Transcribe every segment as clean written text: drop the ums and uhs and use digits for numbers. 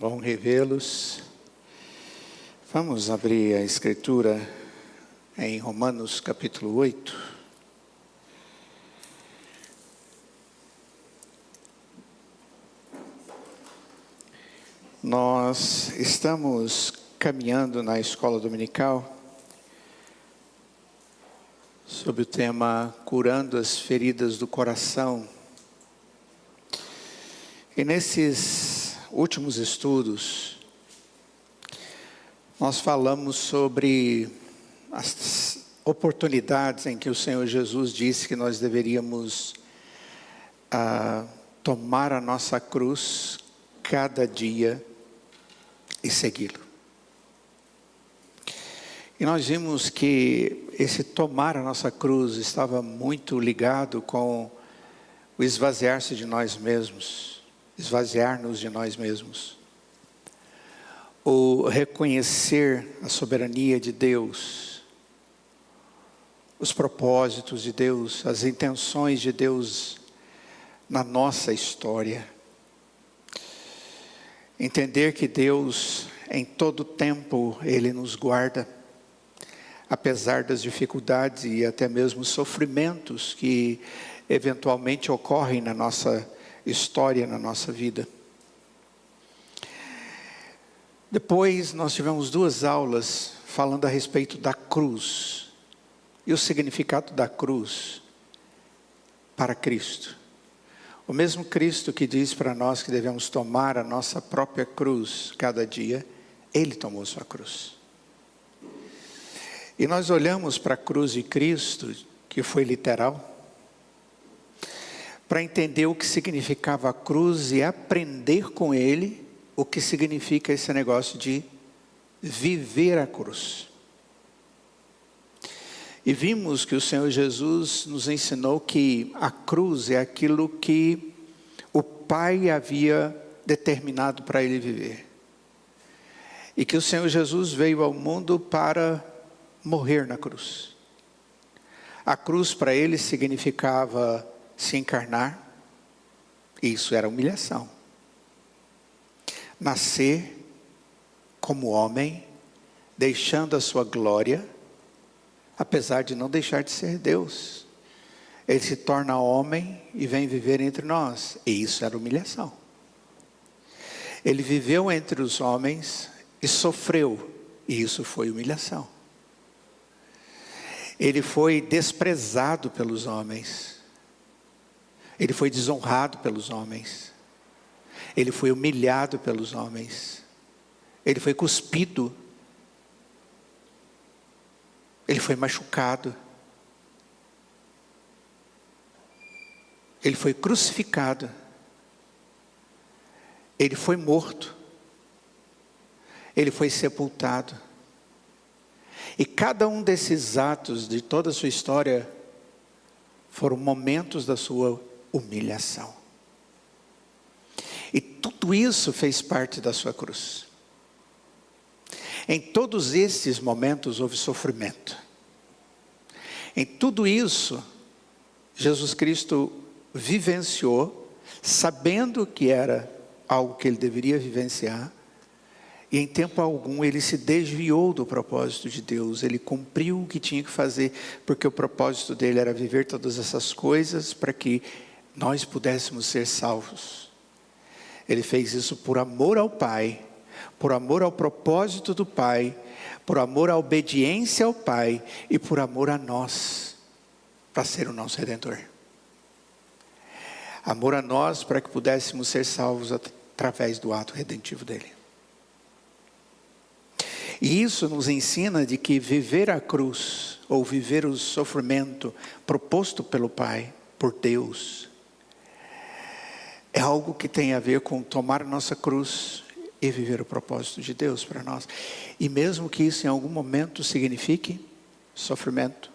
Bom revê-los. Vamos abrir a Escritura em Romanos capítulo 8. Nós estamos caminhando na escola dominical sobre o tema Curando as Feridas do Coração. E nesses últimos estudos, nós falamos sobre as oportunidades em que o Senhor Jesus disse que nós deveríamos tomar a nossa cruz cada dia e segui-lo. E nós vimos que esse tomar a nossa cruz estava muito ligado com o esvaziar-se de nós mesmos, esvaziar-nos de nós mesmos. O reconhecer a soberania de Deus, os propósitos de Deus, as intenções de Deus na nossa história. Entender que Deus, em todo tempo, Ele nos guarda, apesar das dificuldades e até mesmo sofrimentos que eventualmente ocorrem na nossa história, na nossa vida. Depois nós tivemos 2 aulas falando a respeito da cruz e o significado da cruz para Cristo. O mesmo Cristo que diz para nós que devemos tomar a nossa própria cruz cada dia, Ele tomou sua cruz. E nós olhamos para a cruz de Cristo, que foi literal, para entender o que significava a cruz e aprender com Ele o que significa esse negócio de viver a cruz. E vimos que o Senhor Jesus nos ensinou que a cruz é aquilo que o Pai havia determinado para Ele viver. E que o Senhor Jesus veio ao mundo para morrer na cruz. A cruz para Ele significava se encarnar, e isso era humilhação. Nascer como homem, deixando a sua glória, apesar de não deixar de ser Deus. Ele se torna homem e vem viver entre nós. E isso era humilhação. Ele viveu entre os homens e sofreu. E isso foi humilhação. Ele foi desprezado pelos homens. Ele foi desonrado pelos homens. Ele foi humilhado pelos homens. Ele foi cuspido. Ele foi machucado. Ele foi crucificado. Ele foi morto. Ele foi sepultado. E cada um desses atos de toda a sua história foram momentos da sua humilhação. E tudo isso fez parte da sua cruz. Em todos esses momentos houve sofrimento. Em tudo isso, Jesus Cristo vivenciou, sabendo que era algo que Ele deveria vivenciar, e em tempo algum Ele se desviou do propósito de Deus. Ele cumpriu o que tinha que fazer, porque o propósito dele era viver todas essas coisas para que nós pudéssemos ser salvos. Ele fez isso por amor ao Pai, por amor ao propósito do Pai, por amor à obediência ao Pai e por amor a nós, para ser o nosso Redentor. Amor a nós para que pudéssemos ser salvos através do ato redentivo dele. E isso nos ensina de que viver a cruz, ou viver o sofrimento proposto pelo Pai, por Deus, é algo que tem a ver com tomar a nossa cruz e viver o propósito de Deus para nós. E mesmo que isso em algum momento signifique sofrimento,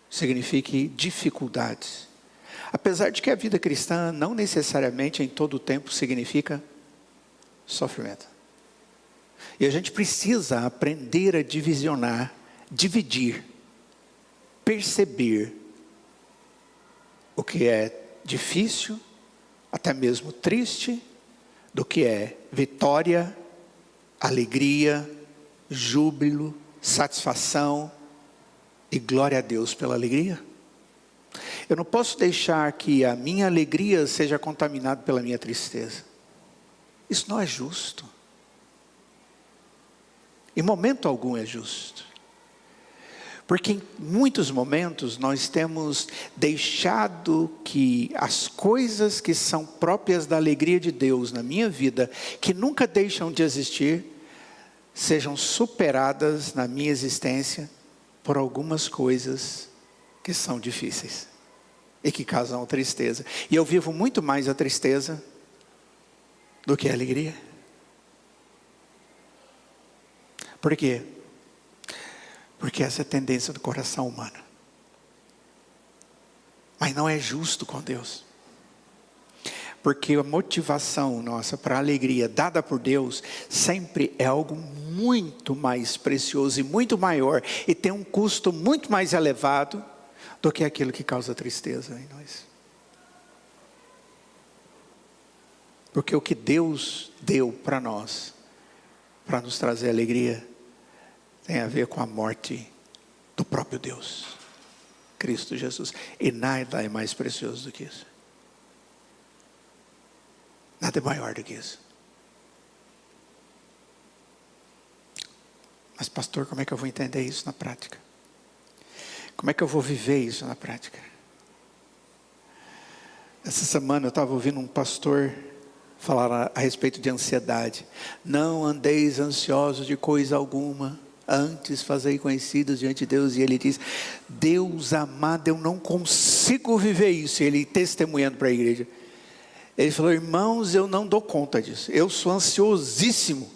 signifique dificuldades. Apesar de que a vida cristã não necessariamente em todo o tempo significa sofrimento. E a gente precisa aprender a dividir, perceber o que é difícil, até mesmo triste, do que é vitória, alegria, júbilo, satisfação e glória a Deus pela alegria. Eu não posso deixar que a minha alegria seja contaminada pela minha tristeza. Isso não é justo. Em momento algum é justo. Porque em muitos momentos nós temos deixado que as coisas que são próprias da alegria de Deus na minha vida, que nunca deixam de existir, sejam superadas na minha existência por algumas coisas que são difíceis e que causam tristeza. E eu vivo muito mais a tristeza do que a alegria. Por quê? Porque essa é a tendência do coração humano. Mas não é justo com Deus. Porque a motivação nossa para a alegria dada por Deus sempre é algo muito mais precioso e muito maior. E tem um custo muito mais elevado do que aquilo que causa tristeza em nós. Porque o que Deus deu para nós, para nos trazer alegria, tem a ver com a morte do próprio Deus, Cristo Jesus. E nada é mais precioso do que isso. Nada é maior do que isso. Mas pastor, como é que eu vou entender isso na prática? Como é que eu vou viver isso na prática? Essa semana eu estava ouvindo um pastor falar a respeito de ansiedade. Não andeis ansiosos de coisa alguma, antes fazei conhecidos diante de Deus. E ele diz: Deus amado, eu não consigo viver isso. E ele testemunhando para a igreja, ele falou: irmãos, eu não dou conta disso, eu sou ansiosíssimo.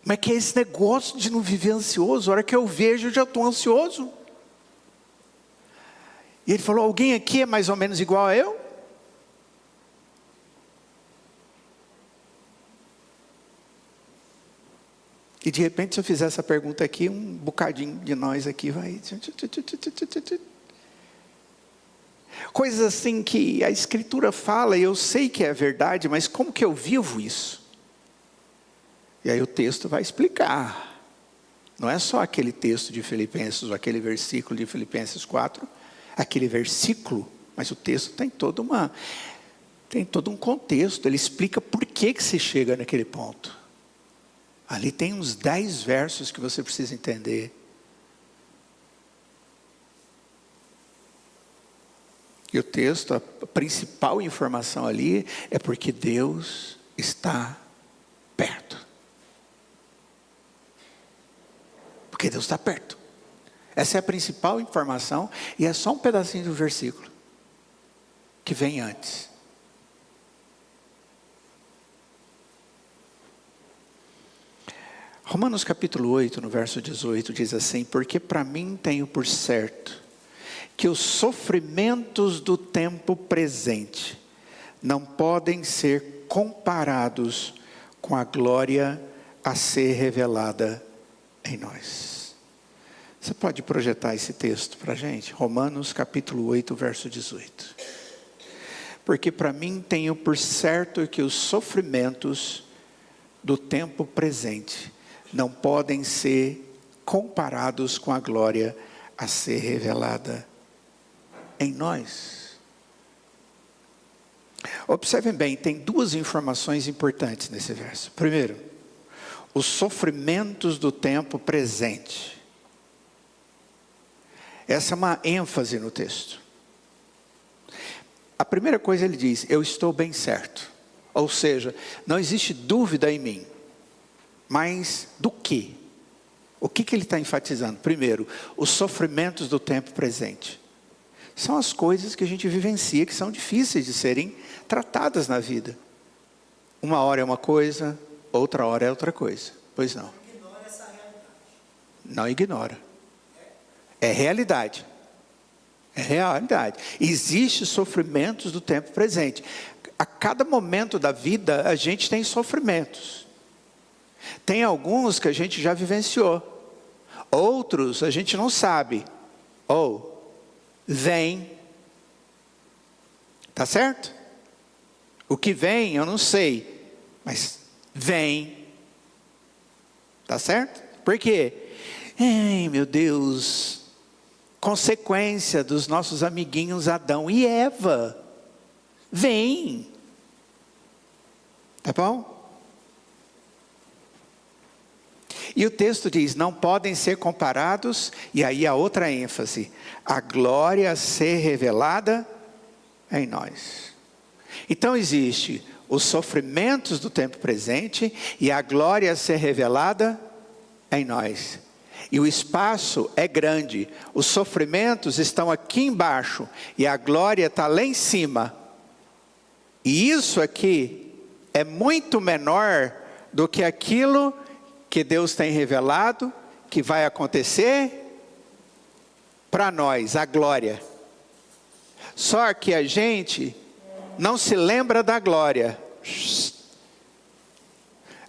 Como é que é esse negócio de não viver ansioso? A hora que eu vejo, eu já estou ansioso. E ele falou: alguém aqui é mais ou menos igual a eu? E de repente, se eu fizer essa pergunta aqui, um bocadinho de nós aqui vai... Coisas assim que a Escritura fala, e eu sei que é verdade, mas como que eu vivo isso? E aí o texto vai explicar. Não é só aquele texto de Filipenses, ou aquele versículo de Filipenses 4, aquele versículo, mas o texto tem todo um contexto. Ele explica por que se chega naquele ponto. Ali tem uns 10 versos que você precisa entender. E o texto, a principal informação ali é porque Deus está perto. Porque Deus está perto. Essa é a principal informação, e é só um pedacinho do versículo que vem antes. Romanos capítulo 8, no verso 18, diz assim: porque para mim tenho por certo que os sofrimentos do tempo presente não podem ser comparados com a glória a ser revelada em nós. Você pode projetar esse texto para a gente? Romanos capítulo 8, verso 18. Porque para mim tenho por certo que os sofrimentos do tempo presente não podem ser comparados com a glória a ser revelada em nós. Observem bem, tem duas informações importantes nesse verso. Primeiro, os sofrimentos do tempo presente. Essa é uma ênfase no texto. A primeira coisa ele diz: eu estou bem certo. Ou seja, não existe dúvida em mim. Mas do quê? O que ele está enfatizando? Primeiro, os sofrimentos do tempo presente. São as coisas que a gente vivencia, que são difíceis de serem tratadas na vida. Uma hora é uma coisa, outra hora é outra coisa. Pois não. Não ignora essa realidade. Não ignora. É realidade. É realidade. Existem sofrimentos do tempo presente. A cada momento da vida, a gente tem sofrimentos. Tem alguns que a gente já vivenciou. Outros a gente não sabe. Ou vem Tá certo? O que vem, eu não sei, mas vem. Tá certo? Por quê? Ai, meu Deus, consequência dos nossos amiguinhos Adão e Eva. Vem. Tá bom? E o texto diz, não podem ser comparados, e aí a outra ênfase, a glória a ser revelada em nós. Então existe os sofrimentos do tempo presente e a glória a ser revelada em nós. E o espaço é grande, os sofrimentos estão aqui embaixo e a glória está lá em cima. E isso aqui é muito menor do que aquilo que Deus tem revelado, que vai acontecer para nós, a glória. Só que a gente não se lembra da glória.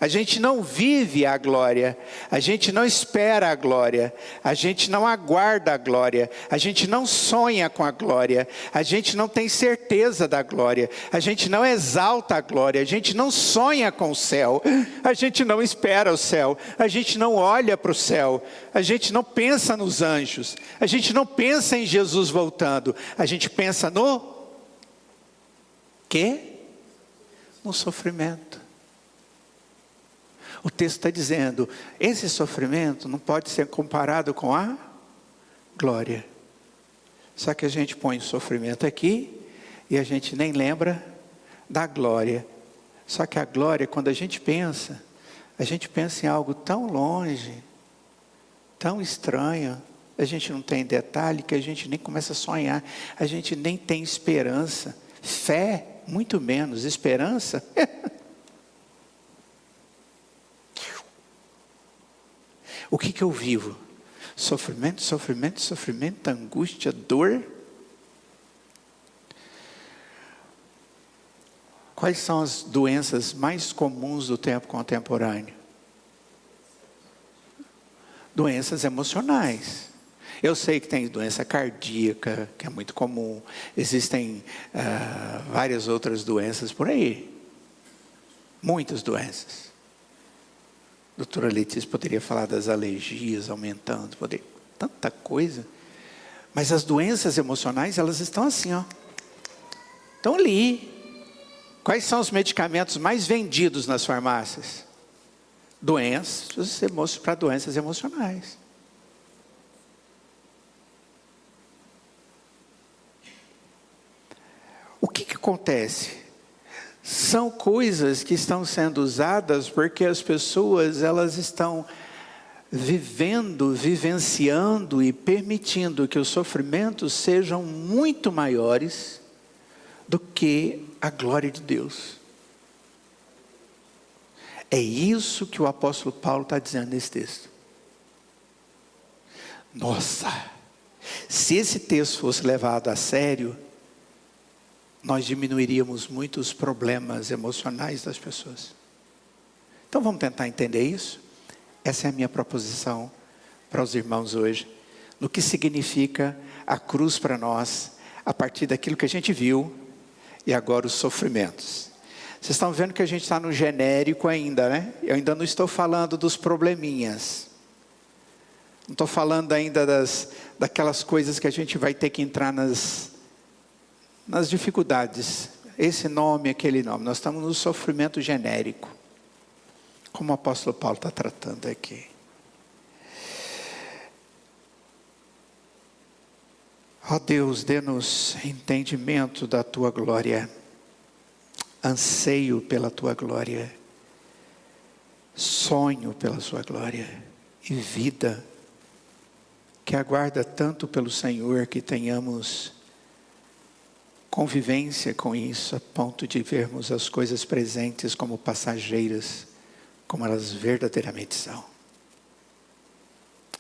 A gente não vive a glória, a gente não espera a glória, a gente não aguarda a glória, a gente não sonha com a glória, a gente não tem certeza da glória, a gente não exalta a glória, a gente não sonha com o céu, a gente não espera o céu, a gente não olha para o céu, a gente não pensa nos anjos, a gente não pensa em Jesus voltando, a gente pensa no quê? No sofrimento. O texto está dizendo, esse sofrimento não pode ser comparado com a glória. Só que a gente põe o sofrimento aqui e a gente nem lembra da glória. Só que a glória, quando a gente pensa em algo tão longe, tão estranho, a gente não tem detalhe que a gente nem começa a sonhar, a gente nem tem esperança, fé, muito menos, esperança. O que eu vivo? Sofrimento, sofrimento, sofrimento, angústia, dor. Quais são as doenças mais comuns do tempo contemporâneo? Doenças emocionais. Eu sei que tem doença cardíaca, que é muito comum. Existem várias outras doenças por aí. Muitas doenças. A doutora Letícia poderia falar das alergias aumentando, tanta coisa. Mas as doenças emocionais, elas estão assim, ó. Estão ali. Quais são os medicamentos mais vendidos nas farmácias? Para doenças emocionais. O que acontece? São coisas que estão sendo usadas porque as pessoas, elas estão vivenciando e permitindo que os sofrimentos sejam muito maiores do que a glória de Deus. É isso que o apóstolo Paulo está dizendo nesse texto. Nossa, se esse texto fosse levado a sério, nós diminuiríamos muito os problemas emocionais das pessoas. Então vamos tentar entender isso? Essa é a minha proposição para os irmãos hoje. No que significa a cruz para nós, a partir daquilo que a gente viu, e agora os sofrimentos. Vocês estão vendo que a gente está no genérico ainda, né? Eu ainda não estou falando dos probleminhas. Não estou falando ainda daquelas coisas que a gente vai ter que entrar nas dificuldades, esse nome, aquele nome. Nós estamos no sofrimento genérico, como o apóstolo Paulo está tratando aqui. Ó Deus, dê-nos entendimento da Tua glória, anseio pela Tua glória, sonho pela Sua glória e vida que aguarda tanto pelo Senhor, que tenhamos convivência com isso, a ponto de vermos as coisas presentes como passageiras, como elas verdadeiramente são.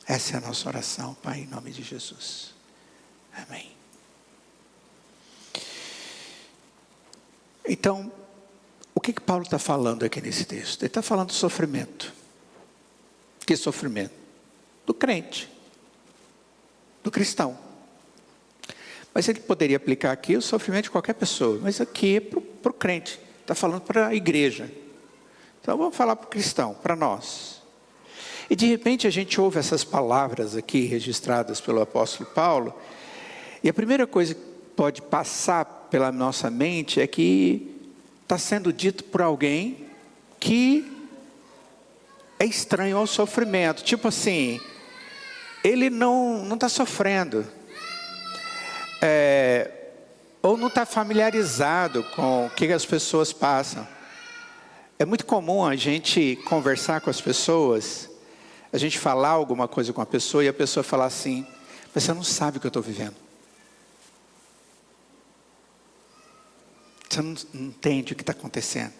Essa é a nossa oração, Pai, em nome de Jesus. Amém. Então, o que Paulo está falando aqui nesse texto? Ele está falando do sofrimento. Que sofrimento? Do crente, do cristão. Mas ele poderia aplicar aqui o sofrimento de qualquer pessoa. Mas aqui é para o crente. Está falando para a igreja. Então vamos falar para o cristão, para nós. E de repente a gente ouve essas palavras aqui registradas pelo apóstolo Paulo. E a primeira coisa que pode passar pela nossa mente é que está sendo dito por alguém que é estranho ao sofrimento. Tipo assim, ele não está sofrendo. Ou não está familiarizado com o que as pessoas passam. É muito comum a gente conversar com as pessoas, a gente falar alguma coisa com a pessoa e a pessoa falar assim: mas você não sabe o que eu estou vivendo. Você não entende o que está acontecendo.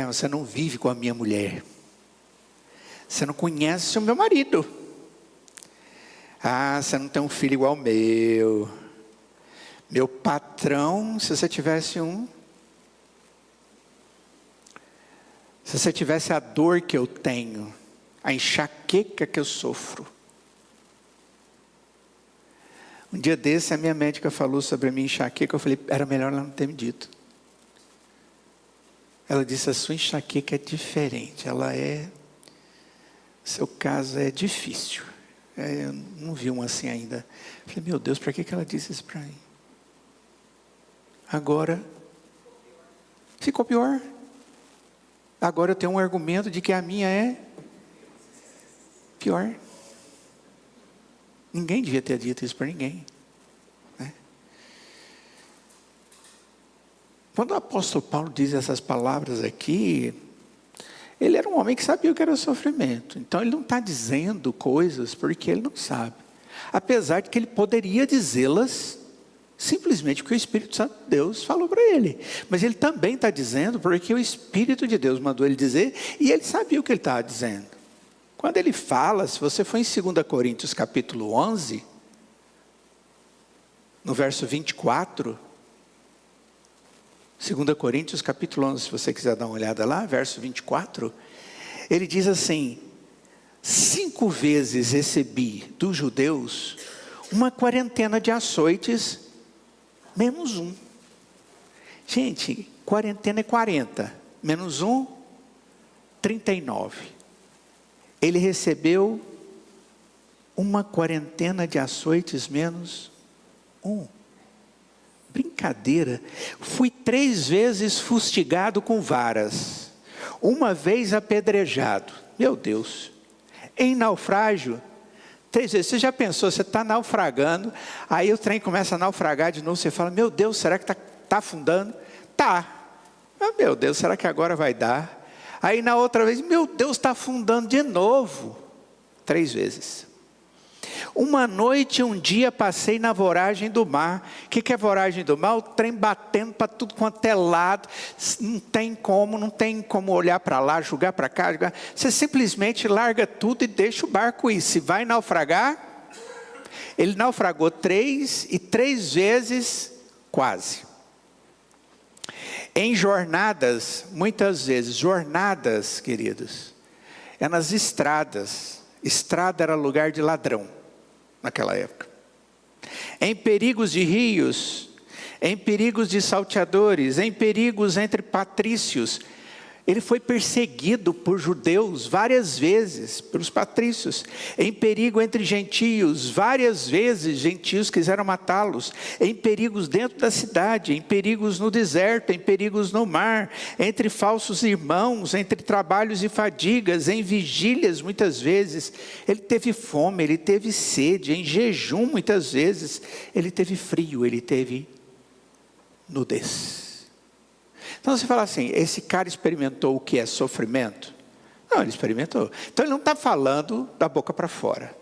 Você não vive com a minha mulher. Você não conhece o meu marido. Você não tem um filho igual ao meu. Meu patrão, se você tivesse um. Se você tivesse a dor que eu tenho, a enxaqueca que eu sofro. Um dia desse, a minha médica falou sobre a minha enxaqueca. Eu falei, era melhor ela não ter me dito. Ela disse, a sua enxaqueca é diferente. Seu caso é difícil. Eu não vi um assim ainda. Eu falei, meu Deus, para que ela disse isso para mim? Agora, ficou pior. Agora eu tenho um argumento de que a minha é pior. Ninguém devia ter dito isso para ninguém. Né? Quando o apóstolo Paulo diz essas palavras aqui, ele era um homem que sabia o que era sofrimento. Então ele não está dizendo coisas porque ele não sabe. Apesar de que ele poderia dizê-las simplesmente porque o Espírito Santo de Deus falou para ele. Mas ele também está dizendo porque o Espírito de Deus mandou ele dizer e ele sabia o que ele estava dizendo. Quando ele fala, se você for em 2 Coríntios capítulo 11, no verso 24, 2 Coríntios capítulo 11, se você quiser dar uma olhada lá, verso 24, ele diz assim: 5 vezes recebi dos judeus uma quarentena de açoites, menos um. Gente, quarentena é 40, menos um, 39. Ele recebeu uma quarentena de açoites, menos um. Brincadeira. Fui 3 vezes fustigado com varas, uma vez apedrejado. Meu Deus. Em naufrágio, 3 vezes. Você já pensou, você está naufragando, aí o trem começa a naufragar de novo, você fala, meu Deus, será que está afundando? Tá. Meu Deus, será que agora vai dar? Aí na outra vez, meu Deus, está afundando de novo. 3 vezes. Uma noite, um dia, passei na voragem do mar. O que é voragem do mar? O trem batendo para tudo quanto é lado. Não tem como olhar para lá, jogar para cá. Você simplesmente larga tudo e deixa o barco ir. Se vai naufragar, ele naufragou 3 e 3 vezes quase. Em jornadas, muitas vezes, jornadas, queridos, é nas estradas. Estrada era lugar de ladrão, naquela época. Em perigos de rios, em perigos de salteadores, em perigos entre patrícios. Ele foi perseguido por judeus várias vezes, pelos patrícios. Em perigo entre gentios, várias vezes gentios quiseram matá-los. Em perigos dentro da cidade, em perigos no deserto, em perigos no mar, entre falsos irmãos, entre trabalhos e fadigas, em vigílias muitas vezes. Ele teve fome, ele teve sede, em jejum muitas vezes. Ele teve frio, ele teve nudez. Então você fala assim, esse cara experimentou o que é sofrimento? Não, ele experimentou. Então ele não está falando da boca para fora.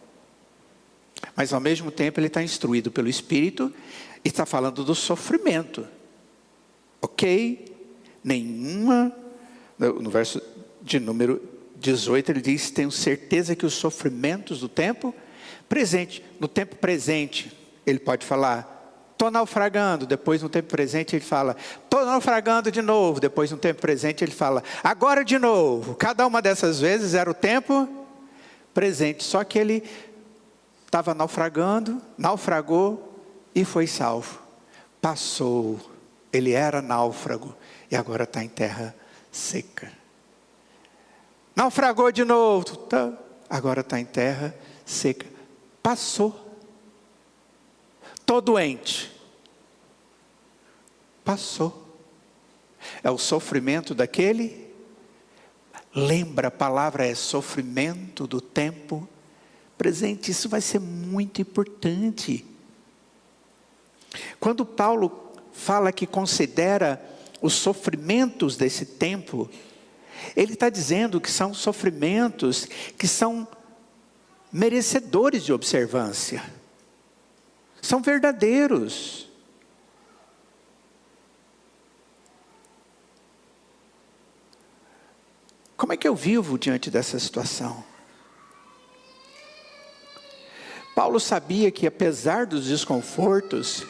Mas ao mesmo tempo ele está instruído pelo Espírito e está falando do sofrimento. Ok? No verso de número 18 ele diz, tenho certeza que os sofrimentos do tempo presente. No tempo presente ele pode falar, estou naufragando. Depois no tempo presente ele fala, estou naufragando de novo. Depois no tempo presente ele fala, agora de novo. Cada uma dessas vezes era o tempo presente. Só que ele estava naufragou e foi salvo. Passou, ele era náufrago e agora está em terra seca. Naufragou de novo, agora está em terra seca. Passou. Estou doente. Passou. É o sofrimento daquele. Lembra, a palavra é sofrimento do tempo presente. Isso vai ser muito importante. Quando Paulo fala que considera os sofrimentos desse tempo, ele está dizendo que são sofrimentos que são merecedores de observância. São verdadeiros. Como é que eu vivo diante dessa situação? Paulo sabia que apesar dos desconfortos,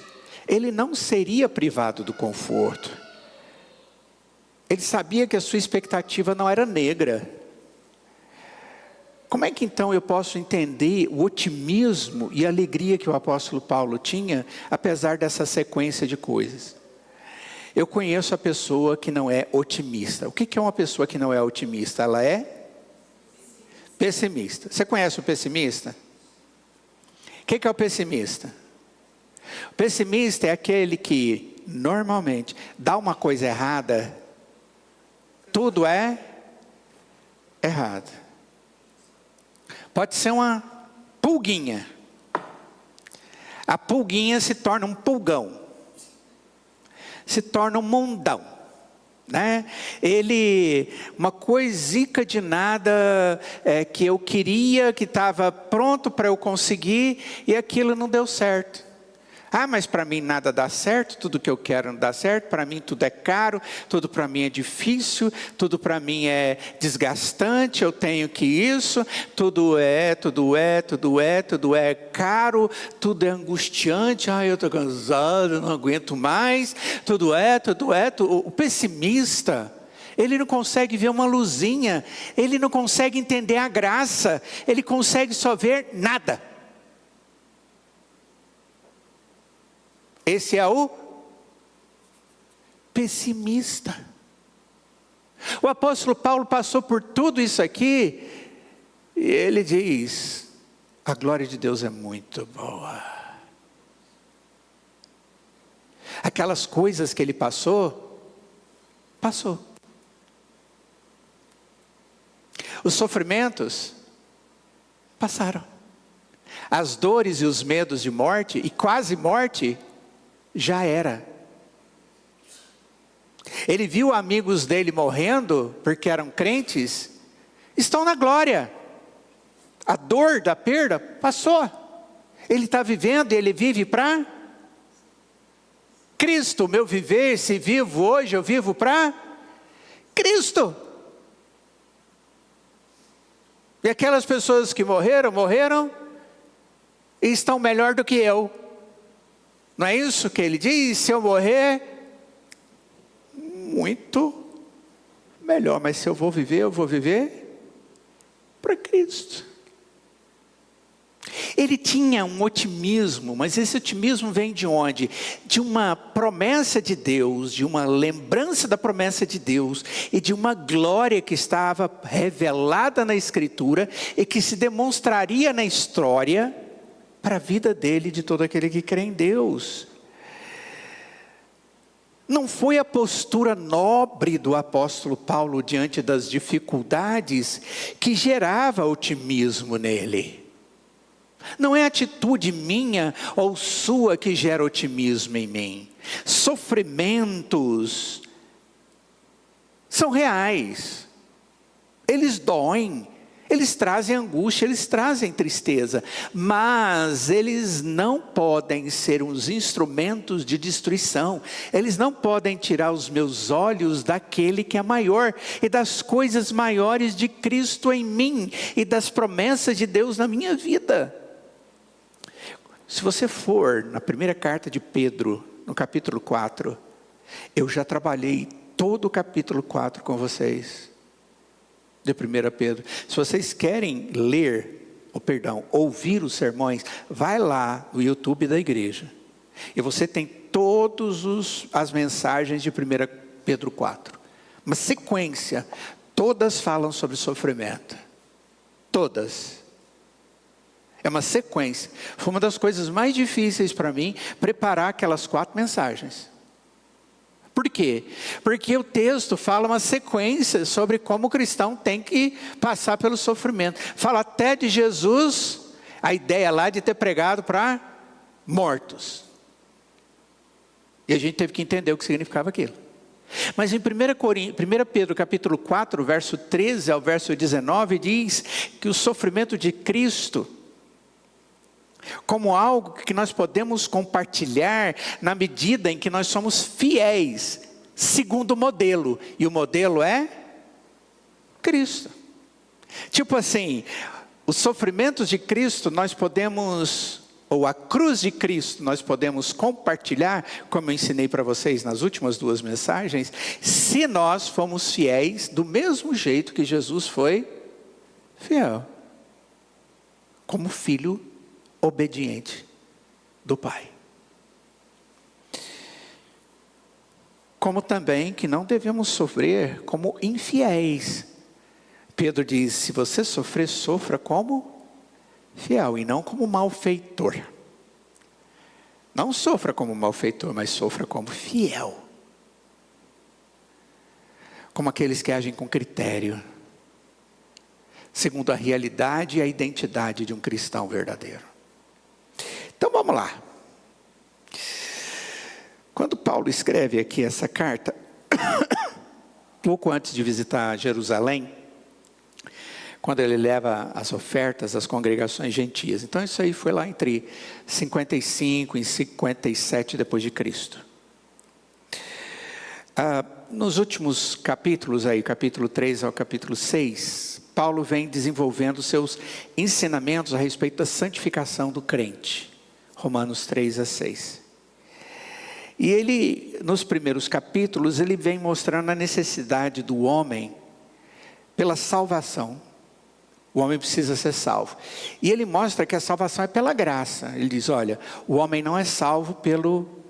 ele não seria privado do conforto. Ele sabia que a sua expectativa não era negra. Como é que então eu posso entender o otimismo e a alegria que o apóstolo Paulo tinha, apesar dessa sequência de coisas? Eu conheço a pessoa que não é otimista. O que é uma pessoa que não é otimista? Ela é pessimista. Você conhece o pessimista? O que é o pessimista? O pessimista é aquele que, normalmente, dá uma coisa errada, tudo é errado. Pode ser uma pulguinha. A pulguinha se torna um pulgão. Se torna um mundão, né? Uma coisica de nada que eu queria, que estava pronto para eu conseguir, e aquilo não deu certo. Mas para mim nada dá certo, tudo que eu quero não dá certo, para mim tudo é caro, tudo para mim é difícil, tudo para mim é desgastante, eu tenho que isso, tudo é caro, tudo é angustiante, eu estou cansado, não aguento mais, o pessimista, ele não consegue ver uma luzinha, ele não consegue entender a graça, ele consegue só ver nada. Esse é o pessimista. O apóstolo Paulo passou por tudo isso aqui, e ele diz, a glória de Deus é muito boa. Aquelas coisas que ele passou. Os sofrimentos passaram. As dores e os medos de morte, e quase morte, já era. Ele viu amigos dele morrendo, porque eram crentes, estão na glória. A dor da perda passou. Ele está vivendo e ele vive para Cristo. O meu viver, se vivo hoje, eu vivo para Cristo. E aquelas pessoas que morreram e estão melhor do que eu. Não é isso que ele diz? Se eu morrer, muito melhor. Mas se eu vou viver para Cristo. Ele tinha um otimismo, mas esse otimismo vem de onde? De uma promessa de Deus, de uma lembrança da promessa de Deus, e de uma glória que estava revelada na Escritura, e que se demonstraria na história, para a vida dele e de todo aquele que crê em Deus. Não foi a postura nobre do apóstolo Paulo diante das dificuldades que gerava otimismo nele. Não é atitude minha ou sua que gera otimismo em mim. Sofrimentos são reais. Eles doem. Eles trazem angústia, eles trazem tristeza, mas eles não podem ser uns instrumentos de destruição. Eles não podem tirar os meus olhos daquele que é maior e das coisas maiores de Cristo em mim e das promessas de Deus na minha vida. Se você for na primeira carta de Pedro, no capítulo 4, eu já trabalhei todo o capítulo 4 com vocês. De 1 Pedro. Se vocês querem ler ouvir os sermões, vai lá no YouTube da igreja. E você tem todas as mensagens de 1 Pedro 4. Uma sequência. Todas falam sobre sofrimento. Todas. É uma sequência. Foi uma das coisas mais difíceis para mim, preparar aquelas 4 mensagens. Por quê? Porque o texto fala uma sequência sobre como o cristão tem que passar pelo sofrimento. Fala até de Jesus, a ideia lá de ter pregado para mortos. E a gente teve que entender o que significava aquilo. Mas em 1 Pedro capítulo 4, verso 13 ao verso 19, diz que o sofrimento de Cristo, como algo que nós podemos compartilhar na medida em que nós somos fiéis, segundo o modelo. E o modelo é Cristo. Tipo assim, os sofrimentos de Cristo nós podemos, ou a cruz de Cristo nós podemos compartilhar, como eu ensinei para vocês nas últimas 2 mensagens, se nós formos fiéis do mesmo jeito que Jesus foi fiel, como filho obediente do Pai. Como também que não devemos sofrer como infiéis. Pedro diz, se você sofrer, sofra como fiel e não como malfeitor. Não sofra como malfeitor, mas sofra como fiel. Como aqueles que agem com critério, segundo a realidade e a identidade de um cristão verdadeiro. Então vamos lá. Quando Paulo escreve aqui essa carta, pouco antes de visitar Jerusalém, quando ele leva as ofertas às congregações gentias. Então isso aí foi lá entre 55 e 57 depois de Cristo. Nos últimos capítulos aí, capítulo 3 ao capítulo 6, Paulo vem desenvolvendo seus ensinamentos a respeito da santificação do crente. Romanos 3 a 6. E ele, nos primeiros capítulos, ele vem mostrando a necessidade do homem pela salvação. O homem precisa ser salvo. E ele mostra que a salvação é pela graça. Ele diz, olha, o homem não é salvo pelo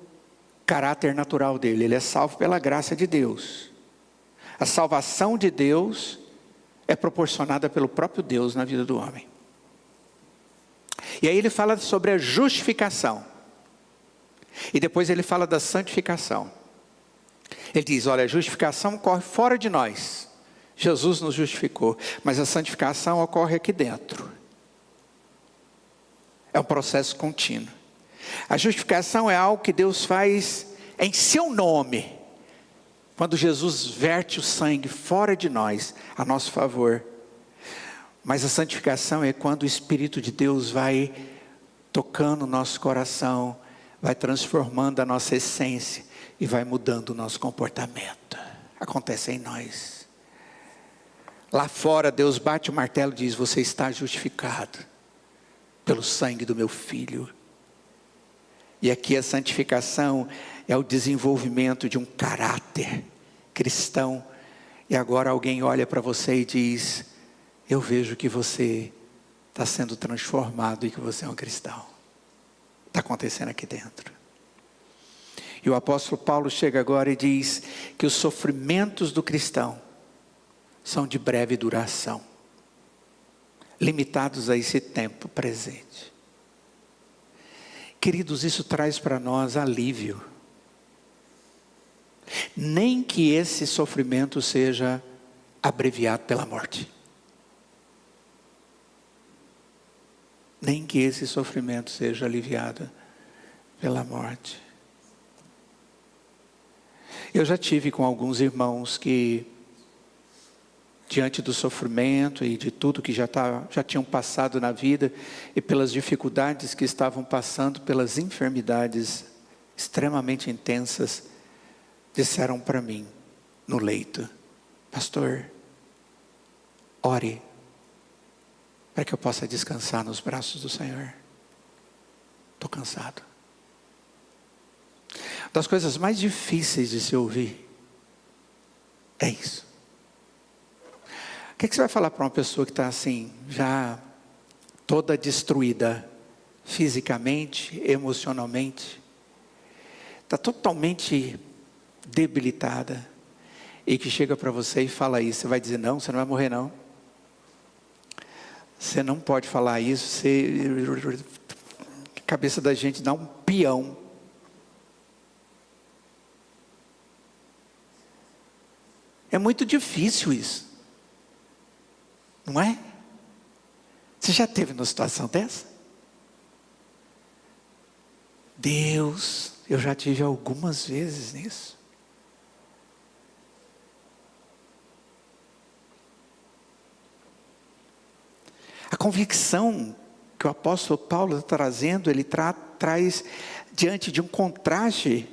caráter natural dele, ele é salvo pela graça de Deus. A salvação de Deus é proporcionada pelo próprio Deus na vida do homem. E aí ele fala sobre a justificação. E depois ele fala da santificação. Ele diz, olha, a justificação ocorre fora de nós. Jesus nos justificou, mas a santificação ocorre aqui dentro. É um processo contínuo. A justificação é algo que Deus faz em seu nome. Quando Jesus verte o sangue fora de nós, a nosso favor. Mas a santificação é quando o Espírito de Deus vai tocando o nosso coração, vai transformando a nossa essência e vai mudando o nosso comportamento. Acontece em nós. Lá fora Deus bate o martelo e diz, você está justificado pelo sangue do meu filho. E aqui a santificação é o desenvolvimento de um caráter cristão. E agora alguém olha para você e diz, eu vejo que você está sendo transformado e que você é um cristão. Está acontecendo aqui dentro. E o apóstolo Paulo chega agora e diz que os sofrimentos do cristão são de breve duração, limitados a esse tempo presente. Queridos, isso traz para nós alívio. Nem que esse sofrimento seja abreviado pela morte. Nem que esse sofrimento seja aliviado pela morte. Eu já tive com alguns irmãos que, diante do sofrimento e de tudo que já tinham passado na vida, e pelas dificuldades que estavam passando, pelas enfermidades extremamente intensas, disseram para mim, no leito, pastor, ore, para que eu possa descansar nos braços do Senhor. Estou cansado. Das coisas mais difíceis de se ouvir, é isso. O que você vai falar para uma pessoa que está assim, já toda destruída, fisicamente, emocionalmente, está totalmente debilitada, e que chega para você e fala isso, você vai dizer: não, você não vai morrer não. Você não pode falar isso, a cabeça da gente dá um peão. É muito difícil isso, não é? Você já teve numa situação dessa? Deus, eu já tive algumas vezes nisso. A convicção que o apóstolo Paulo está trazendo, ele traz diante de um contraste,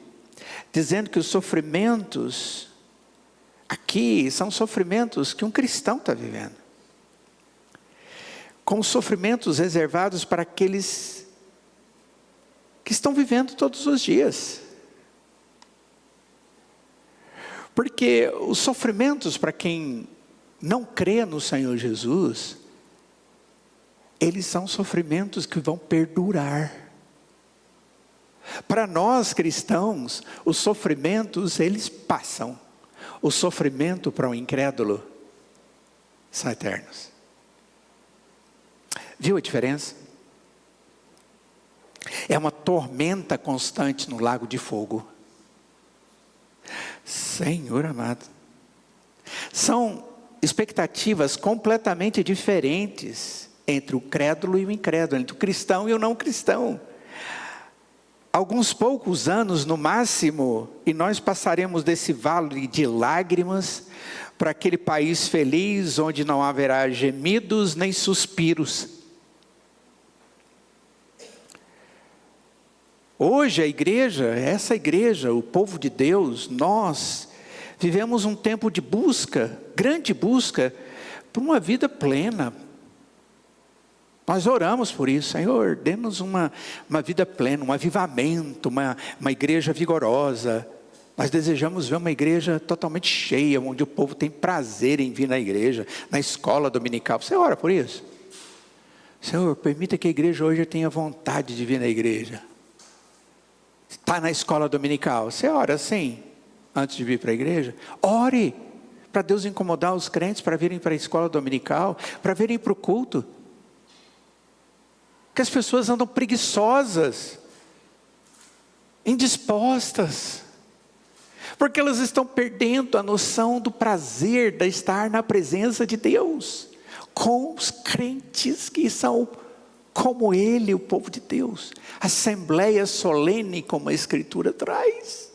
dizendo que os sofrimentos aqui são sofrimentos que um cristão está vivendo, como sofrimentos reservados para aqueles que estão vivendo todos os dias. Porque os sofrimentos para quem não crê no Senhor Jesus, eles são sofrimentos que vão perdurar. Para nós cristãos, os sofrimentos, eles passam. O sofrimento para um incrédulo são eternos. Viu a diferença? É uma tormenta constante no lago de fogo. Senhor amado. São expectativas completamente diferentes entre o crédulo e o incrédulo, entre o cristão e o não cristão. Alguns poucos anos no máximo, e nós passaremos desse vale de lágrimas para aquele país feliz, onde não haverá gemidos nem suspiros. Hoje a igreja, essa igreja, o povo de Deus, nós vivemos um tempo de busca, grande busca, por uma vida plena. Nós oramos por isso: Senhor, dê-nos uma vida plena, um avivamento, uma igreja vigorosa. Nós desejamos ver uma igreja totalmente cheia, onde o povo tem prazer em vir na igreja, na escola dominical. Você ora por isso? Senhor, permita que a igreja hoje tenha vontade de vir na igreja. Está na escola dominical, você ora assim, antes de vir para a igreja? Ore, para Deus incomodar os crentes para virem para a escola dominical, para virem para o culto. Que as pessoas andam preguiçosas, indispostas, porque elas estão perdendo a noção do prazer de estar na presença de Deus, com os crentes que são como Ele, o povo de Deus, assembleia solene, como a Escritura traz.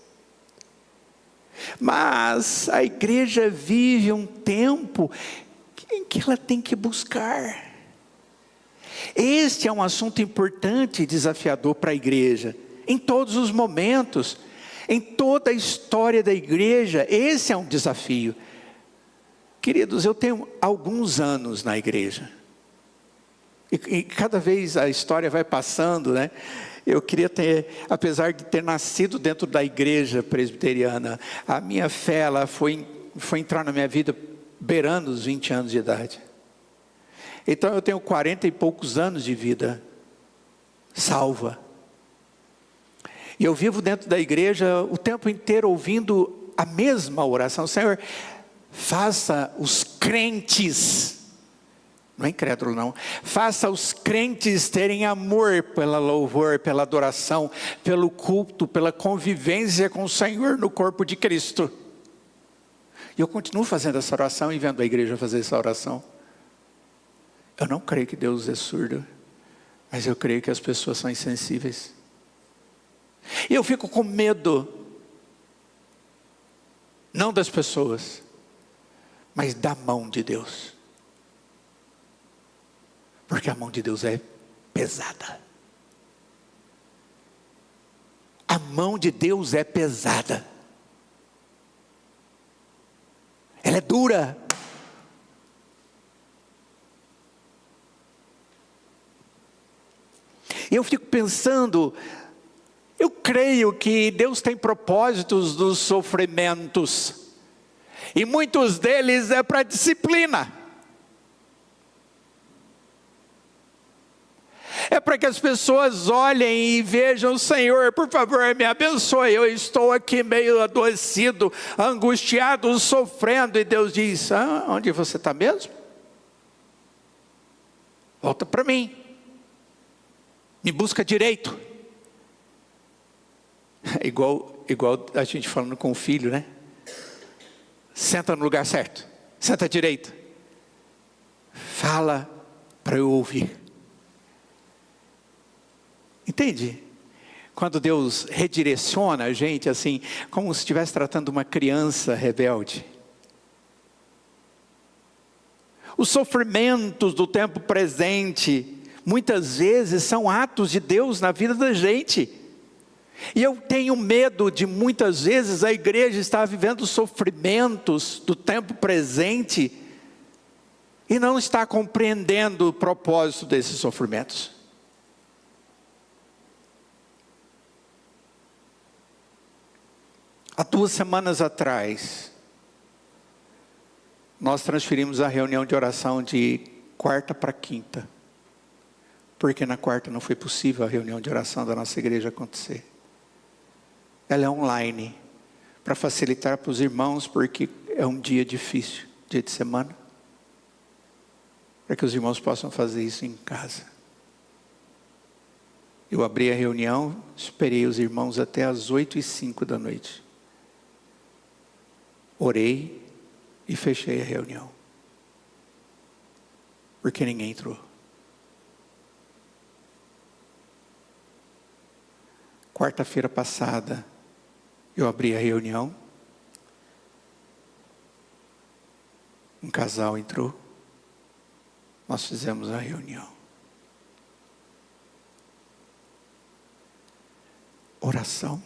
Mas a igreja vive um tempo em que ela tem que buscar. Este é um assunto importante e desafiador para a igreja, em todos os momentos, em toda a história da igreja. Esse é um desafio. Queridos, eu tenho alguns anos na igreja, e cada vez a história vai passando, né? Eu queria ter, apesar de ter nascido dentro da igreja presbiteriana, a minha fé, ela foi entrar na minha vida beirando os 20 anos de idade. Então eu tenho 40 e poucos anos de vida salva. E eu vivo dentro da igreja o tempo inteiro ouvindo a mesma oração: Senhor, faça os crentes, não é incrédulo não, faça os crentes terem amor pela louvor, pela adoração, pelo culto, pela convivência com o Senhor no corpo de Cristo. E eu continuo fazendo essa oração e vendo a igreja fazer essa oração. Eu não creio que Deus é surdo, mas eu creio que as pessoas são insensíveis. E eu fico com medo, não das pessoas, mas da mão de Deus. Porque a mão de Deus é pesada. A mão de Deus é pesada. Ela é dura. Eu fico pensando, eu creio que Deus tem propósitos dos sofrimentos, e muitos deles é para disciplina. para que as pessoas olhem e vejam: Senhor, por favor, me abençoe, eu estou aqui meio adoecido, angustiado, sofrendo. E Deus diz: onde você está mesmo? Volta para mim, me busca direito. Igual a gente falando com o filho, né? Senta no lugar certo, senta direito, fala para eu ouvir. Entende? Quando Deus redireciona a gente assim, como se estivesse tratando uma criança rebelde. Os sofrimentos do tempo presente, muitas vezes são atos de Deus na vida da gente. E eu tenho medo de muitas vezes a igreja estar vivendo sofrimentos do tempo presente e não estar compreendendo o propósito desses sofrimentos. Há 2 semanas atrás, nós transferimos a reunião de oração de quarta para quinta, porque na quarta não foi possível a reunião de oração da nossa igreja acontecer. Ela é online, para facilitar para os irmãos, porque é um dia difícil, dia de semana, para que os irmãos possam fazer isso em casa. Eu abri a reunião, esperei os irmãos até as 8h05 da noite. Orei e fechei a reunião, porque ninguém entrou. Quarta-feira passada, eu abri a reunião, um casal entrou, nós fizemos a reunião. Oração.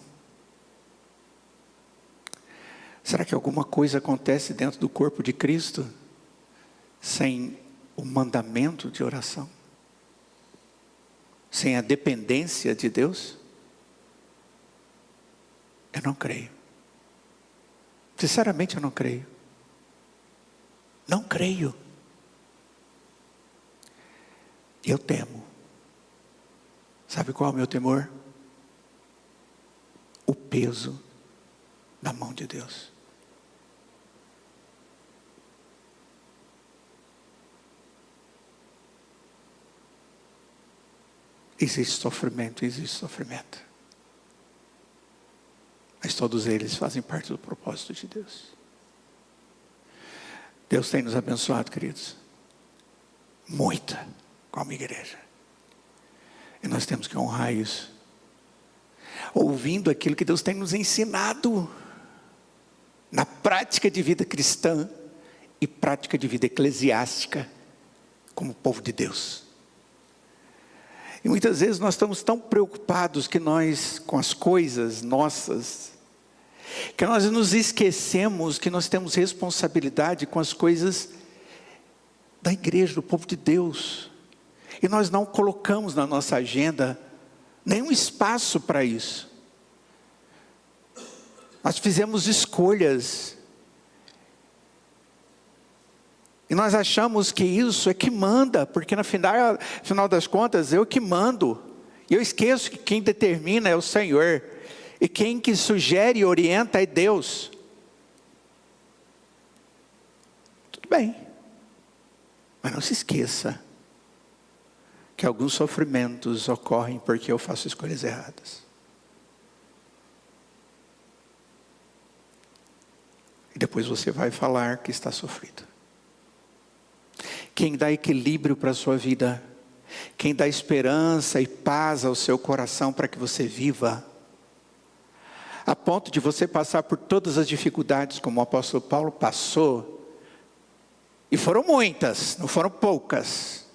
Será que alguma coisa acontece dentro do corpo de Cristo sem o mandamento de oração? Sem a dependência de Deus? Eu não creio. Sinceramente, eu não creio. Não creio. Eu temo. Sabe qual é o meu temor? O peso da mão de Deus. Existe sofrimento. Mas todos eles fazem parte do propósito de Deus. Deus tem nos abençoado, queridos. Muita, como igreja. E nós temos que honrar isso. Ouvindo aquilo que Deus tem nos ensinado. Na prática de vida cristã e prática de vida eclesiástica. Como povo de Deus. E muitas vezes nós estamos tão preocupados com as coisas nossas, que nós nos esquecemos que nós temos responsabilidade com as coisas da igreja, do povo de Deus. E nós não colocamos na nossa agenda nenhum espaço para isso. Nós fizemos escolhas. E nós achamos que isso é que manda, porque no final das contas eu que mando. E eu esqueço que quem determina é o Senhor. E quem que sugere e orienta é Deus. Tudo bem. Mas não se esqueça que alguns sofrimentos ocorrem porque eu faço escolhas erradas. E depois você vai falar que está sofrido. Quem dá equilíbrio para a sua vida, quem dá esperança e paz ao seu coração para que você viva, a ponto de você passar por todas as dificuldades como o apóstolo Paulo passou, e foram muitas, não foram poucas.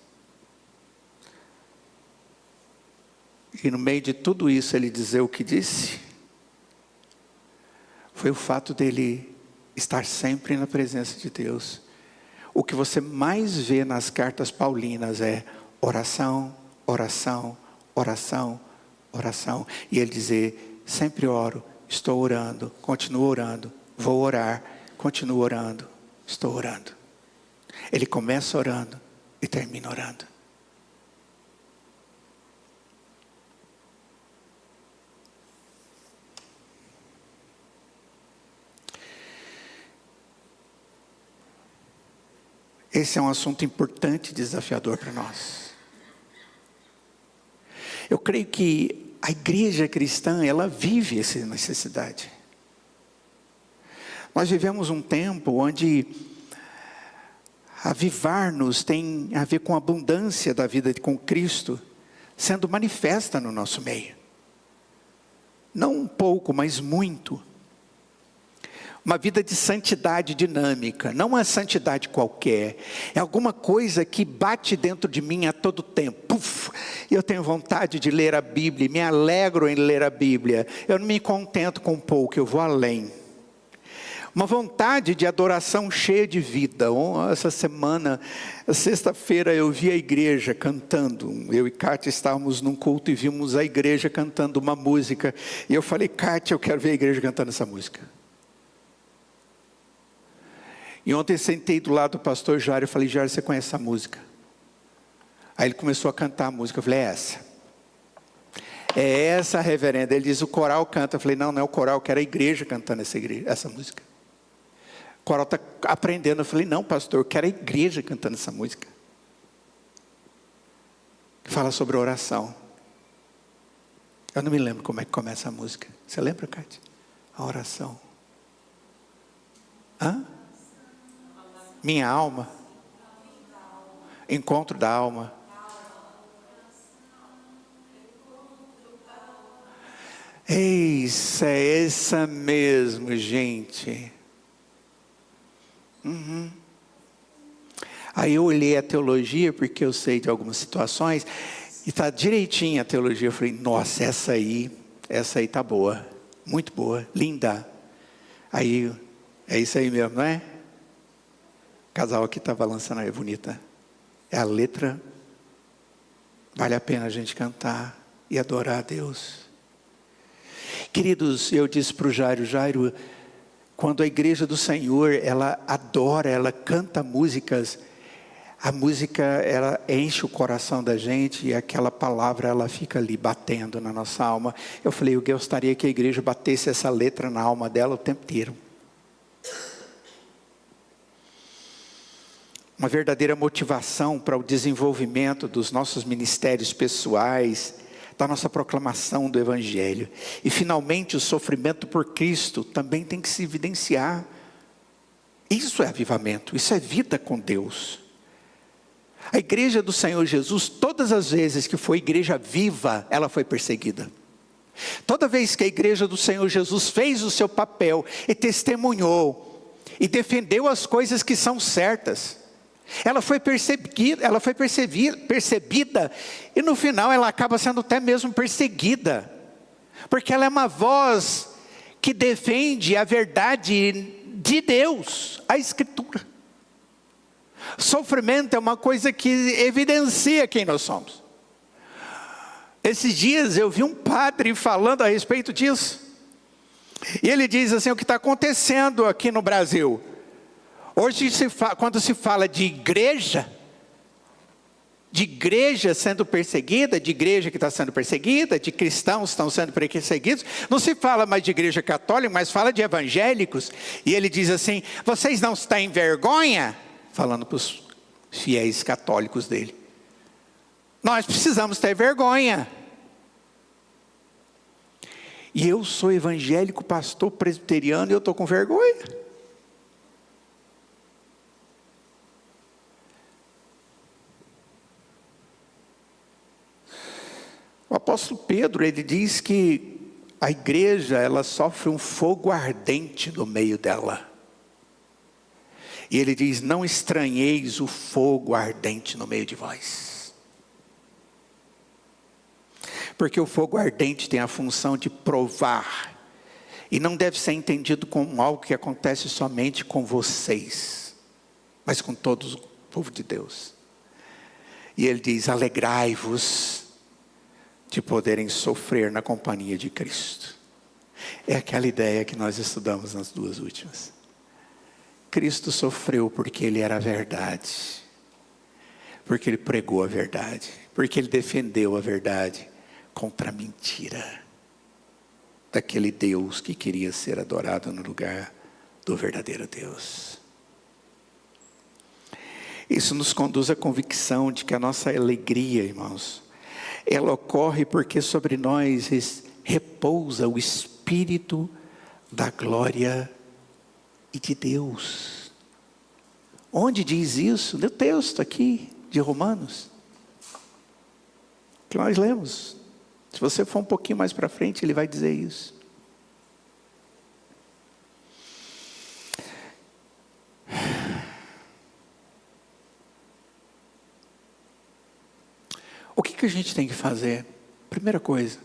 E no meio de tudo isso ele dizer o que disse, foi o fato dele estar sempre na presença de Deus. O que você mais vê nas cartas paulinas é oração, oração, oração, oração. E ele dizer, sempre oro, estou orando, continuo orando, vou orar, continuo orando, estou orando. Ele começa orando e termina orando. Esse é um assunto importante e desafiador para nós. Eu creio que a igreja cristã, ela vive essa necessidade. Nós vivemos um tempo onde avivar-nos tem a ver com a abundância da vida com Cristo sendo manifesta no nosso meio. Não um pouco, mas muito. Uma vida de santidade dinâmica, não uma santidade qualquer. É alguma coisa que bate dentro de mim a todo tempo. Puf, eu tenho vontade de ler a Bíblia, me alegro em ler a Bíblia. Eu não me contento com pouco, eu vou além. Uma vontade de adoração cheia de vida. Essa semana, sexta-feira, eu vi a igreja cantando. Eu e Kátia estávamos num culto e vimos a igreja cantando uma música. E eu falei, Kátia, eu quero ver a igreja cantando essa música. E ontem sentei do lado do pastor Jário, eu falei, Jário, você conhece essa música? Aí ele começou a cantar a música, eu falei, é essa reverenda. Ele diz, o coral canta. Eu falei, não é o coral, eu quero a igreja cantando essa música. O coral está aprendendo. Eu falei, não pastor, eu quero a igreja cantando essa música. Fala sobre oração. Eu não me lembro como é que começa a música. Você lembra, Kátia? A oração. Minha alma. Encontro da alma. Isso é essa mesmo, gente. Aí eu olhei a teologia, porque eu sei de algumas situações, e está direitinho a teologia. Eu falei, nossa, essa aí está boa, muito boa, linda. Aí, é isso aí mesmo, não é? O casal aqui está balançando, é bonita. É a letra, vale a pena a gente cantar e adorar a Deus. Queridos, eu disse para o Jairo, quando a igreja do Senhor, ela adora, ela canta músicas, a música, ela enche o coração da gente e aquela palavra, ela fica ali batendo na nossa alma. Eu falei, eu gostaria que a igreja batesse essa letra na alma dela o tempo inteiro. Uma verdadeira motivação para o desenvolvimento dos nossos ministérios pessoais, da nossa proclamação do Evangelho. E finalmente o sofrimento por Cristo também tem que se evidenciar. Isso é avivamento, isso é vida com Deus. A igreja do Senhor Jesus, todas as vezes que foi igreja viva, ela foi perseguida. Toda vez que a igreja do Senhor Jesus fez o seu papel e testemunhou e defendeu as coisas que são certas, ela foi percebida e no final ela acaba sendo até mesmo perseguida, porque ela é uma voz que defende a verdade de Deus, a Escritura. Sofrimento é uma coisa que evidencia quem nós somos. Esses dias eu vi um padre falando a respeito disso, e ele diz assim, o que está acontecendo aqui no Brasil. Hoje, quando se fala de igreja sendo perseguida, de igreja que está sendo perseguida, de cristãos que estão sendo perseguidos, não se fala mais de igreja católica, mas fala de evangélicos. E ele diz assim, vocês não têm vergonha? Falando para os fiéis católicos dele. Nós precisamos ter vergonha. E eu sou evangélico, pastor presbiteriano, e eu estou com vergonha. O apóstolo Pedro, ele diz que a igreja, ela sofre um fogo ardente no meio dela. E ele diz, não estranheis o fogo ardente no meio de vós. Porque o fogo ardente tem a função de provar. E não deve ser entendido como algo que acontece somente com vocês, mas com todo o povo de Deus. E ele diz, alegrai-vos de poderem sofrer na companhia de Cristo. É aquela ideia que nós estudamos nas duas últimas. Cristo sofreu porque Ele era a verdade. Porque Ele pregou a verdade. Porque Ele defendeu a verdade contra a mentira. Daquele Deus que queria ser adorado no lugar do verdadeiro Deus. Isso nos conduz à convicção de que a nossa alegria, irmãos, ela ocorre porque sobre nós repousa o Espírito da glória e de Deus. Onde diz isso? No texto aqui de Romanos, que nós lemos. Se você for um pouquinho mais para frente, ele vai dizer isso. O que a gente tem que fazer? Primeira coisa,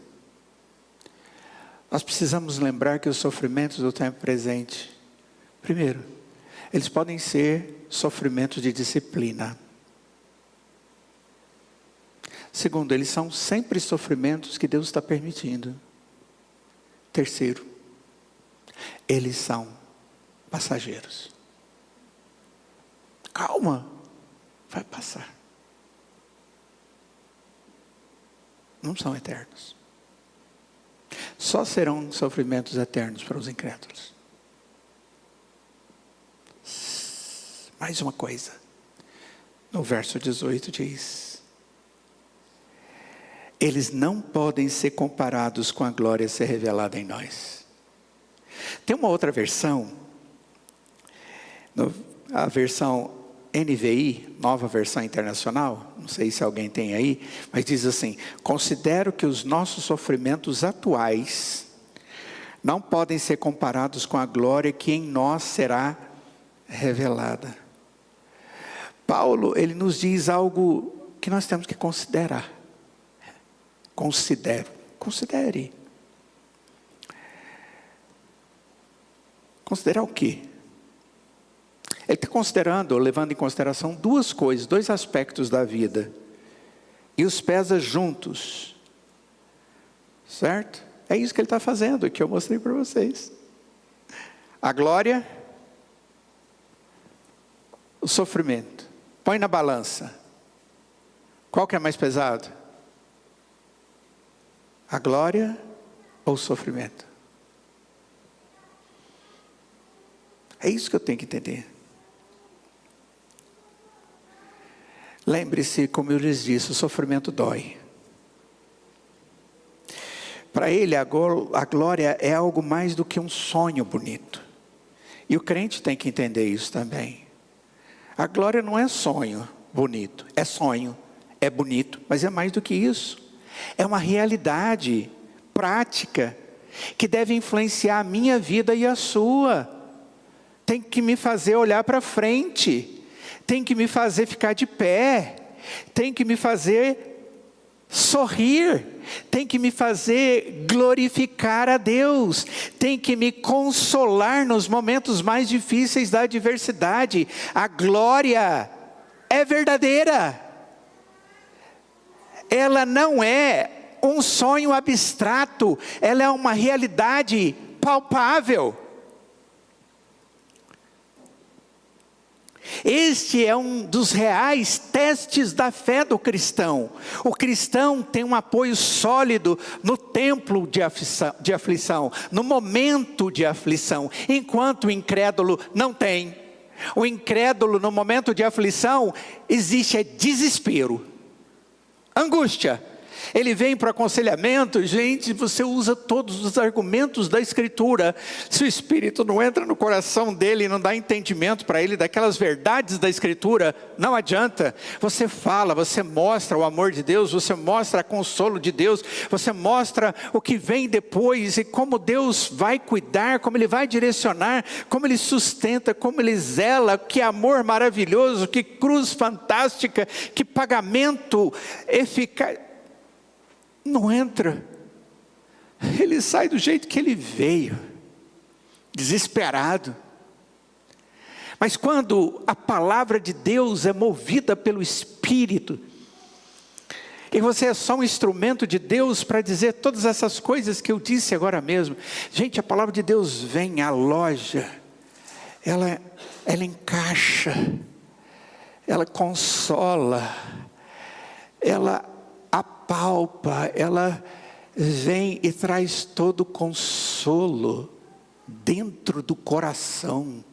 nós precisamos lembrar que os sofrimentos do tempo presente, primeiro, eles podem ser sofrimentos de disciplina. Segundo, eles são sempre sofrimentos que Deus está permitindo. Terceiro, eles são passageiros. Calma, vai passar. Não são eternos. Só serão sofrimentos eternos para os incrédulos. Mais uma coisa. No verso 18 diz: eles não podem ser comparados com a glória a ser revelada em nós. Tem uma outra versão, a versão NVI, Nova Versão Internacional, não sei se alguém tem aí, mas diz assim: considero que os nossos sofrimentos atuais não podem ser comparados com a glória que em nós será revelada. Paulo, ele nos diz algo que nós temos que considerar. Considere. Considerar o quê? Ele está considerando, levando em consideração duas coisas, dois aspectos da vida. E os pesa juntos. Certo? É isso que ele está fazendo, que eu mostrei para vocês. A glória, o sofrimento. Põe na balança. Qual que é mais pesado? A glória ou o sofrimento? É isso que eu tenho que entender. Lembre-se, como eu lhes disse, o sofrimento dói. Para ele, a glória é algo mais do que um sonho bonito. E o crente tem que entender isso também. A glória não é sonho bonito, é sonho, é bonito, mas é mais do que isso. É uma realidade prática que deve influenciar a minha vida e a sua. Tem que me fazer olhar para frente, tem que me fazer ficar de pé, tem que me fazer sorrir, tem que me fazer glorificar a Deus, tem que me consolar nos momentos mais difíceis da adversidade. A glória é verdadeira. Ela não é um sonho abstrato, ela é uma realidade palpável. Este é um dos reais testes da fé do cristão. O cristão tem um apoio sólido no tempo de aflição, no momento de aflição, enquanto o incrédulo não tem. O incrédulo, no momento de aflição, existe desespero, angústia. Ele vem para o aconselhamento, gente, você usa todos os argumentos da Escritura. Se o Espírito não entra no coração dele e não dá entendimento para ele daquelas verdades da Escritura, não adianta. Você fala, você mostra o amor de Deus, você mostra o consolo de Deus, você mostra o que vem depois e como Deus vai cuidar, como Ele vai direcionar, como Ele sustenta, como Ele zela. Que amor maravilhoso, que cruz fantástica, que pagamento eficaz. Não entra. Ele sai do jeito que ele veio, desesperado. Mas quando a palavra de Deus é movida pelo Espírito, e você é só um instrumento de Deus para dizer todas essas coisas que eu disse agora mesmo. Gente, a palavra de Deus vem, aloja, ela encaixa, ela consola, ela apalpa, ela vem e traz todo o consolo dentro do coração,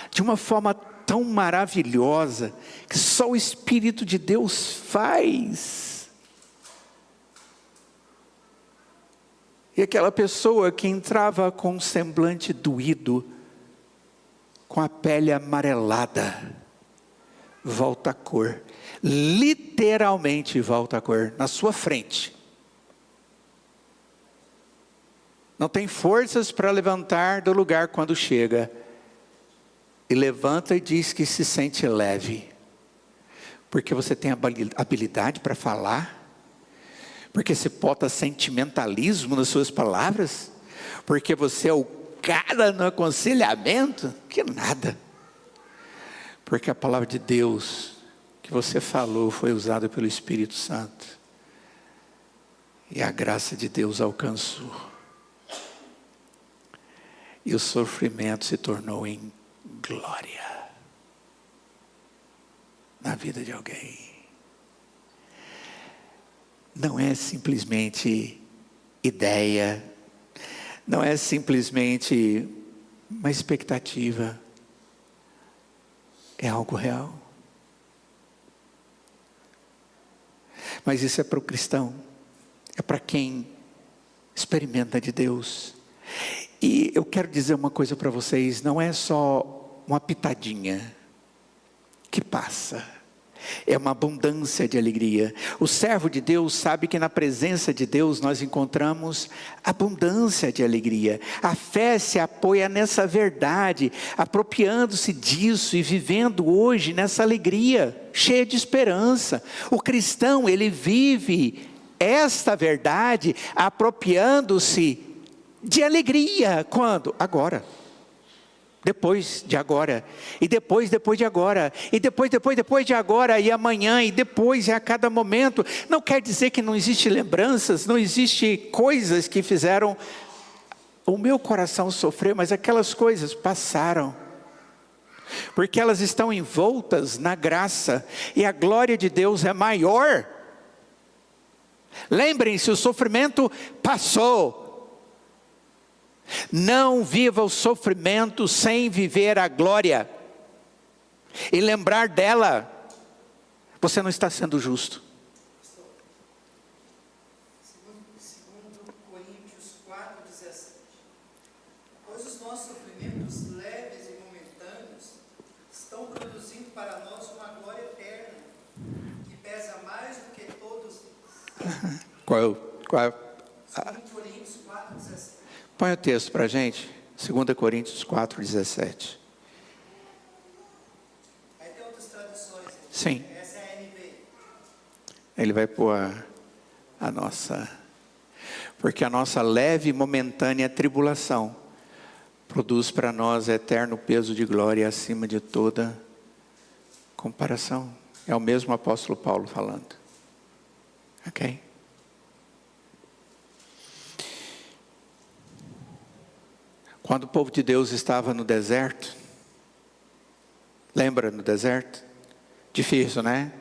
de uma forma tão maravilhosa que só o Espírito de Deus faz. E aquela pessoa que entrava com um semblante doído, com a pele amarelada, volta a cor, literalmente volta a cor, na sua frente. Não tem forças para levantar do lugar quando chega. E levanta e diz que se sente leve. Porque você tem habilidade para falar. Porque você bota sentimentalismo nas suas palavras. Porque você é o cara no aconselhamento. Que nada. Porque a palavra de Deus que você falou foi usada pelo Espírito Santo. E a graça de Deus alcançou. E o sofrimento se tornou em glória na vida de alguém. Não é simplesmente ideia, não é simplesmente uma expectativa, é algo real. Mas isso é para o cristão, é para quem experimenta de Deus. E eu quero dizer uma coisa para vocês, não é só uma pitadinha que passa, é uma abundância de alegria. O servo de Deus sabe que na presença de Deus nós encontramos abundância de alegria. A fé se apoia nessa verdade, apropriando-se disso e vivendo hoje nessa alegria, cheia de esperança. O cristão, ele vive esta verdade apropriando-se de alegria. Quando? Agora. Depois de agora. E depois de agora. E depois de agora. E amanhã. E depois e a cada momento. Não quer dizer que não existem lembranças. Não existem coisas que fizeram o meu coração sofrer. Mas aquelas coisas passaram. Porque elas estão envoltas na graça. E a glória de Deus é maior. Lembrem-se, o sofrimento passou. Não viva o sofrimento sem viver a glória. E lembrar dela. Você não está sendo justo. Segundo Coríntios 4:17. Pois os nossos sofrimentos leves e momentâneos estão produzindo para nós uma glória eterna, que pesa mais do que todos eles. Qual? 2 Coríntios 4:17. Põe o texto para a gente. 2 Coríntios 4:17. Aí tem outras traduções. Sim. Essa é a NVI. Ele vai pôr a nossa. Porque a nossa leve e momentânea tribulação produz para nós eterno peso de glória acima de toda comparação. É o mesmo apóstolo Paulo falando. Ok? Quando o povo de Deus estava no deserto, lembra no deserto? Difícil, né?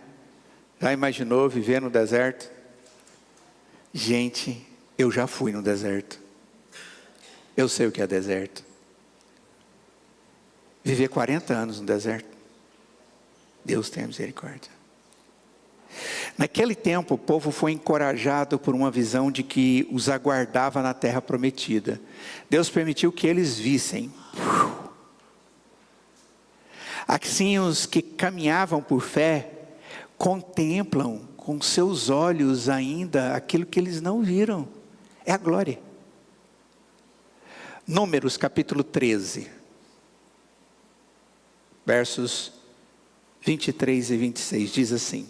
Já imaginou viver no deserto? Gente, eu já fui no deserto. Eu sei o que é deserto. Viver 40 anos no deserto. Deus tenha misericórdia. Naquele tempo, o povo foi encorajado por uma visão de que os aguardava na terra prometida. Deus permitiu que eles vissem. Assim, os que caminhavam por fé, contemplam com seus olhos ainda aquilo que eles não viram. É a glória. Números capítulo 13. Versos 23 e 26, diz assim.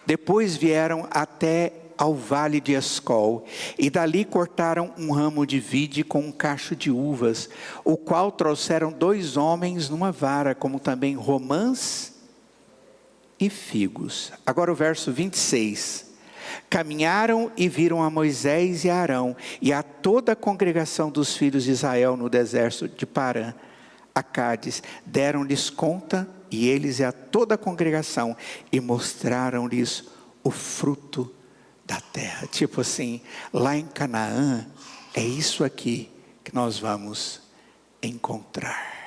Depois vieram até ao vale de Escol, e dali cortaram um ramo de vide com um cacho de uvas, o qual trouxeram 2 homens numa vara, como também romãs e figos. Agora o verso 26. Caminharam e viram a Moisés e a Arão, e a toda a congregação dos filhos de Israel no deserto de Parã, a Cádiz, deram-lhes conta, e eles e a toda a congregação, e mostraram-lhes o fruto da terra. Tipo assim, lá em Canaã, é isso aqui que nós vamos encontrar.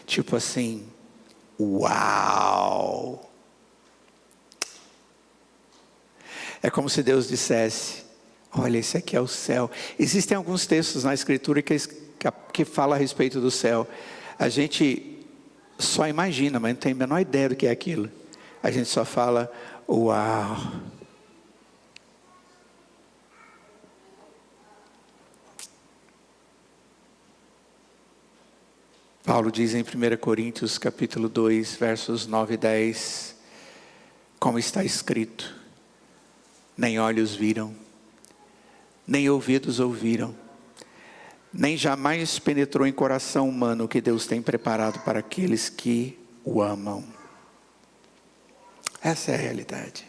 Tipo assim, uau! É como se Deus dissesse, olha, esse aqui é o céu. Existem alguns textos na Escritura que falam a respeito do céu. A gente só imagina, mas não tem a menor ideia do que é aquilo. A gente só fala, uau! Paulo diz em 1 Coríntios capítulo 2, versos 9 e 10, como está escrito, nem olhos viram, nem ouvidos ouviram, nem jamais penetrou em coração humano o que Deus tem preparado para aqueles que o amam. Essa é a realidade.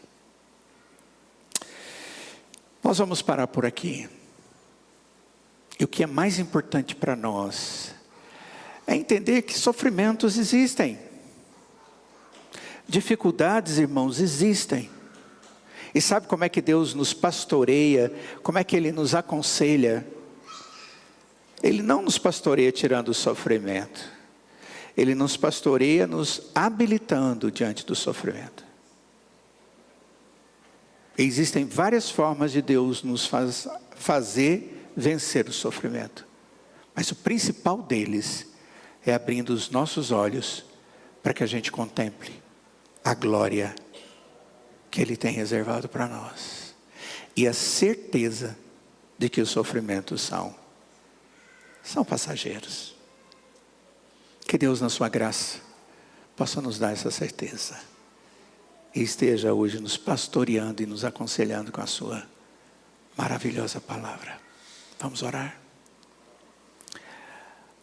Nós vamos parar por aqui. E o que é mais importante para nós é entender que sofrimentos existem. Dificuldades, irmãos, existem. E sabe como é que Deus nos pastoreia? Como é que Ele nos aconselha? Ele não nos pastoreia tirando o sofrimento. Ele nos pastoreia nos habilitando diante do sofrimento. Existem várias formas de Deus nos fazer vencer o sofrimento. Mas o principal deles é abrindo os nossos olhos para que a gente contemple a glória que Ele tem reservado para nós. E a certeza de que os sofrimentos são passageiros. Que Deus, na sua graça, possa nos dar essa certeza. E esteja hoje nos pastoreando e nos aconselhando com a sua maravilhosa palavra. Vamos orar?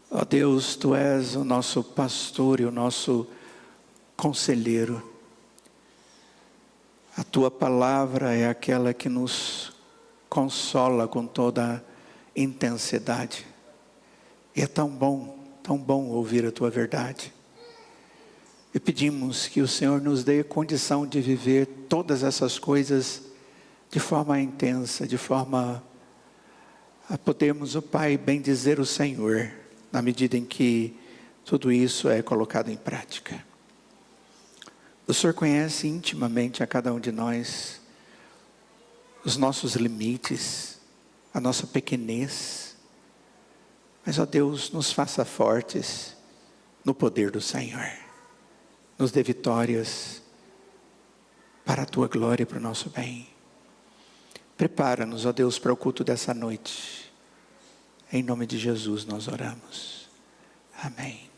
Ó Deus, Tu és o nosso pastor e o nosso conselheiro. A Tua palavra é aquela que nos consola com toda intensidade. E é tão bom ouvir a Tua verdade. E pedimos que o Senhor nos dê condição de viver todas essas coisas de forma intensa, de forma a podermos, ó Pai, bendizer o Senhor, na medida em que tudo isso é colocado em prática. O Senhor conhece intimamente a cada um de nós, os nossos limites, a nossa pequenez. Mas, ó Deus, nos faça fortes no poder do Senhor. Nos dê vitórias para a Tua glória e para o nosso bem. Prepara-nos, ó Deus, para o culto dessa noite. Em nome de Jesus nós oramos. Amém.